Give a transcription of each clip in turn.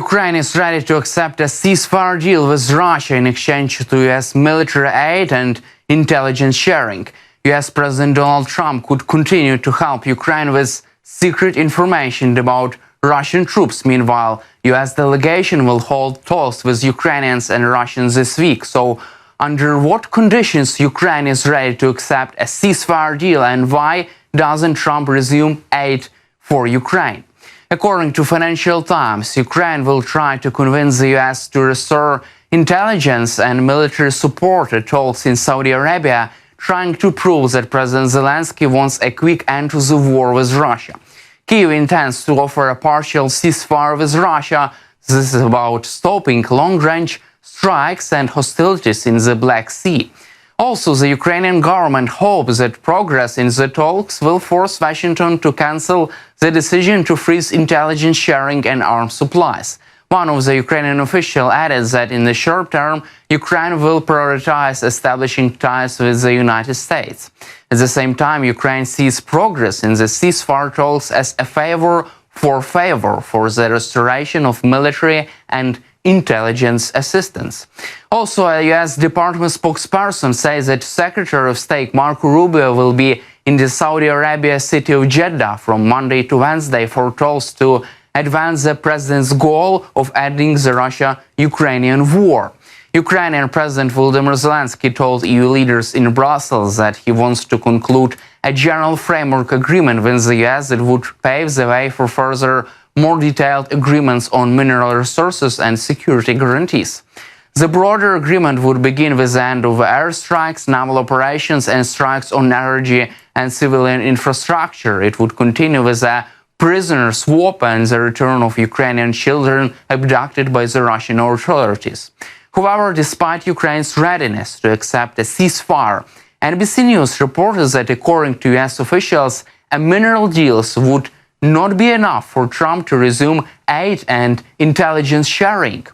Ukraine is ready to accept a ceasefire deal with Russia in exchange to U.S. military aid and intelligence sharing. U.S. President Donald Trump could continue to help Ukraine with secret information about Russian troops. Meanwhile, U.S. delegation will hold talks with Ukrainians and Russians this week. So, under what conditions Ukraine is ready to accept a ceasefire deal, and why doesn't Trump resume aid for Ukraine? According to Financial Times, Ukraine will try to convince the U.S. to restore intelligence and military support at talks in Saudi Arabia, trying to prove that President Zelensky wants a quick end to the war with Russia. Kyiv intends to offer a partial ceasefire with Russia. This is about stopping long-range strikes and hostilities in the Black Sea. Also, the Ukrainian government hopes that progress in the talks will force Washington to cancel the decision to freeze intelligence sharing and arms supplies. One of the Ukrainian officials added that in the short term, Ukraine will prioritize establishing ties with the United States. At the same time, Ukraine sees progress in the ceasefire talks as a favor for the restoration of military and intelligence assistance. Also, a U.S. Department spokesperson says that Secretary of State Marco Rubio will be in the Saudi Arabia city of Jeddah from Monday to Wednesday for talks to advance the president's goal of ending the Russia-Ukrainian war. Ukrainian President Volodymyr Zelenskyy told EU leaders in Brussels that he wants to conclude a general framework agreement with the U.S. that would pave the way for further more detailed agreements on mineral resources and security guarantees. The broader agreement would begin with the end of airstrikes, naval operations, and strikes on energy and civilian infrastructure. It would continue with a prisoner swap and the return of Ukrainian children abducted by the Russian authorities. However, despite Ukraine's readiness to accept a ceasefire, NBC News reported that according to US officials, a mineral deal would not be enough for Trump to resume aid and intelligence sharing.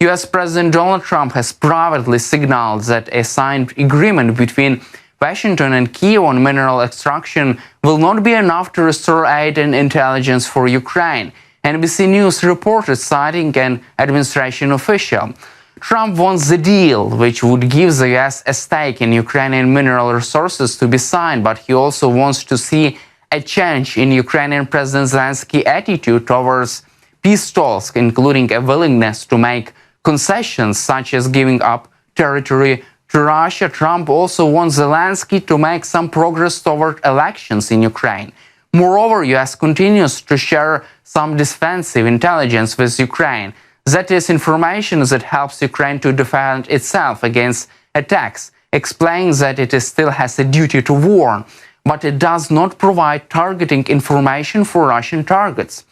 US President Donald Trump has privately signaled that a signed agreement between Washington and Kyiv on mineral extraction will not be enough to restore aid and intelligence for Ukraine. NBC News reported, citing an administration official. Trump wants the deal, which would give the US a stake in Ukrainian mineral resources, to be signed, but he also wants to see a change in Ukrainian President Zelensky's attitude towards peace talks, including a willingness to make concessions such as giving up territory to Russia. Trump also wants Zelensky to make some progress toward elections in Ukraine. Moreover, US continues to share some defensive intelligence with Ukraine. That is information that helps Ukraine to defend itself against attacks, explains that it still has a duty to warn, but it does not provide targeting information for Russian targets.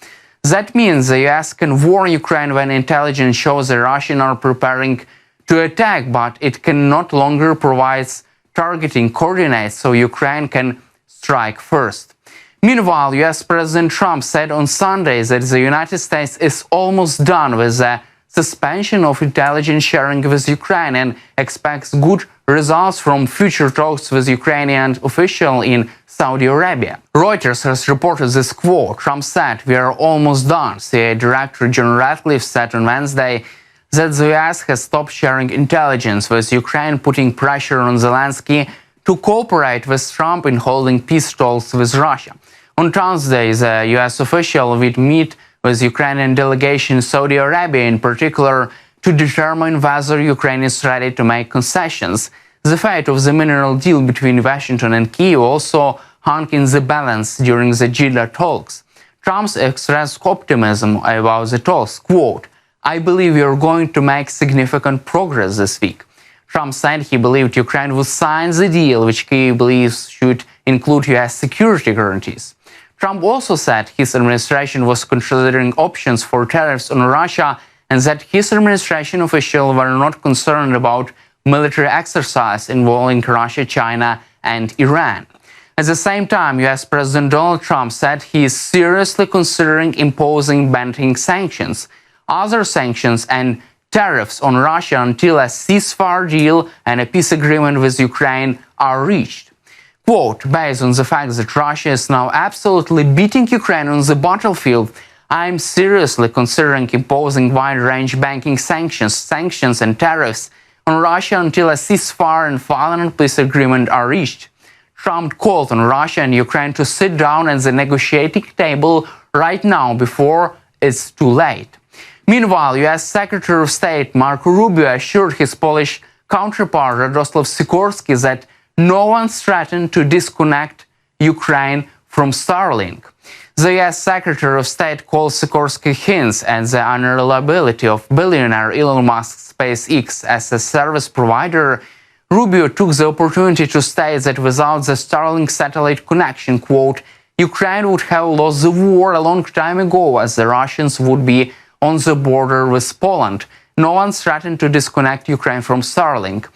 That means the US can warn Ukraine when intelligence shows the Russians are preparing to attack, but it can no longer provide targeting coordinates so Ukraine can strike first. Meanwhile, US President Trump said on Sunday that the United States is almost done with the suspension of intelligence sharing with Ukraine and expects good results from future talks with Ukrainian officials in Saudi Arabia. Reuters has reported this quote. Trump said, "We are almost done." CIA Director John Ratcliffe said on Wednesday that the US has stopped sharing intelligence with Ukraine, putting pressure on Zelensky to cooperate with Trump in holding peace talks with Russia. On Thursday, the US official will meet with Ukrainian delegation in Saudi Arabia, in particular, to determine whether Ukraine is ready to make concessions. The fate of the mineral deal between Washington and Kyiv also hung in the balance during the Jeddah talks. Trump expressed optimism about the talks, quote, "I believe we are going to make significant progress this week." Trump said he believed Ukraine would sign the deal, which Kyiv believes should include US security guarantees. Trump also said his administration was considering options for tariffs on Russia and that his administration officials were not concerned about military exercise involving Russia, China, and Iran. At the same time, US President Donald Trump said he is seriously considering imposing banking sanctions, other sanctions, and tariffs on Russia until a ceasefire deal and a peace agreement with Ukraine are reached. Quote, "Based on the fact that Russia is now absolutely beating Ukraine on the battlefield, I'm seriously considering imposing wide-range banking sanctions and tariffs on Russia until a ceasefire and violent peace agreement are reached. Trump called on Russia and Ukraine to sit down at the negotiating table right now before it's too late. Meanwhile, U.S. Secretary of State Marco Rubio assured his Polish counterpart Radoslaw Sikorski that no one's threatened to disconnect Ukraine from Starlink. The U.S. Secretary of State called Sikorski hints at the unreliability of billionaire Elon Musk's SpaceX as a service provider. Rubio took the opportunity to state that without the Starlink satellite connection, quote, Ukraine would have lost the war a long time ago, as the Russians would be on the border with Poland. No one threatened to disconnect Ukraine from Starlink.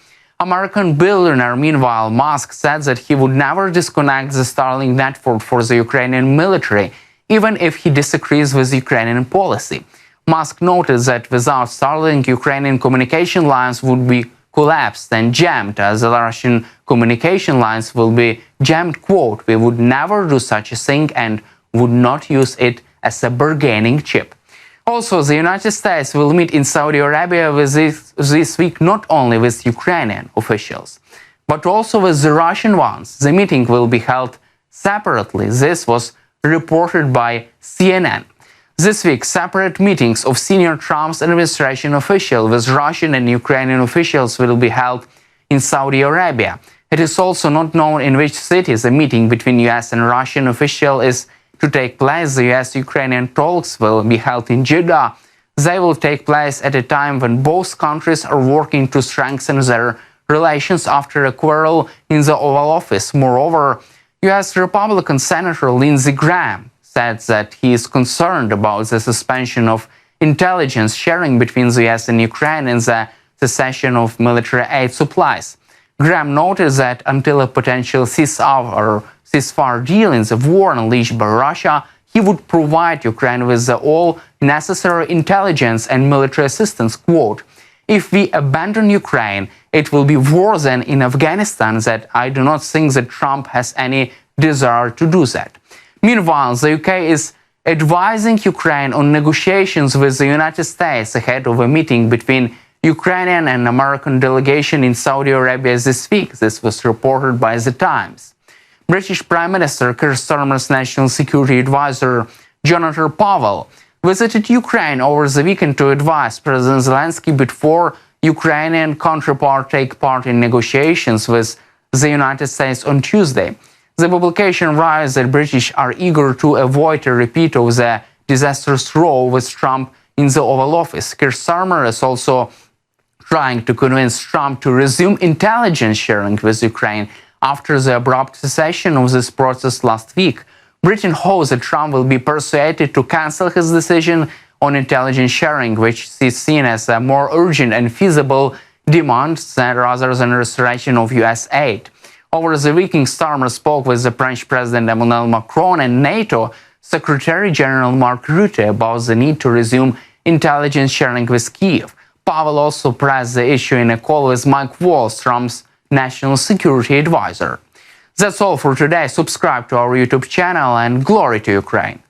American billionaire, meanwhile, Musk said that he would never disconnect the Starlink network for the Ukrainian military, even if he disagrees with Ukrainian policy. Musk noted that without Starlink, Ukrainian communication lines would be collapsed and jammed, as the Russian communication lines will be jammed, quote, we would never do such a thing and would not use it as a bargaining chip. Also, the United States will meet in Saudi Arabia this week not only with Ukrainian officials, but also with the Russian ones. The meeting will be held separately. This was reported by CNN. This week, separate meetings of senior Trump administration officials with Russian and Ukrainian officials will be held in Saudi Arabia. It is also not known in which city the meeting between US and Russian officials is to take place. The US-Ukrainian talks will be held in Jeddah. They will take place at a time when both countries are working to strengthen their relations after a quarrel in the Oval Office. Moreover, US Republican Senator Lindsey Graham said that he is concerned about the suspension of intelligence sharing between the US and Ukraine and the cessation of military aid supplies. Graham noted that until a potential ceasefire deal in the war unleashed by Russia, he would provide Ukraine with all necessary intelligence and military assistance. Quote, if we abandon Ukraine, it will be worse than in Afghanistan. That I do not think that Trump has any desire to do that. Meanwhile, the UK is advising Ukraine on negotiations with the United States ahead of a meeting between Ukrainian and American delegation in Saudi Arabia this week. This was reported by The Times. British Prime Minister Keir Starmer's National Security Advisor Jonathan Powell visited Ukraine over the weekend to advise President Zelensky before Ukrainian counterpart take part in negotiations with the United States on Tuesday. The publication writes that British are eager to avoid a repeat of the disastrous row with Trump in the Oval Office. Keir Starmer is also trying to convince Trump to resume intelligence sharing with Ukraine after the abrupt cessation of this process last week. Britain hopes that Trump will be persuaded to cancel his decision on intelligence sharing, which is seen as a more urgent and feasible demand rather than restoration of US aid. Over the weekend, Starmer spoke with the French President Emmanuel Macron and NATO Secretary General Mark Rutte about the need to resume intelligence sharing with Kyiv. Powell also pressed the issue in a call with Mike Waltz, Trump's national security advisor. That's all for today. Subscribe to our YouTube channel and glory to Ukraine.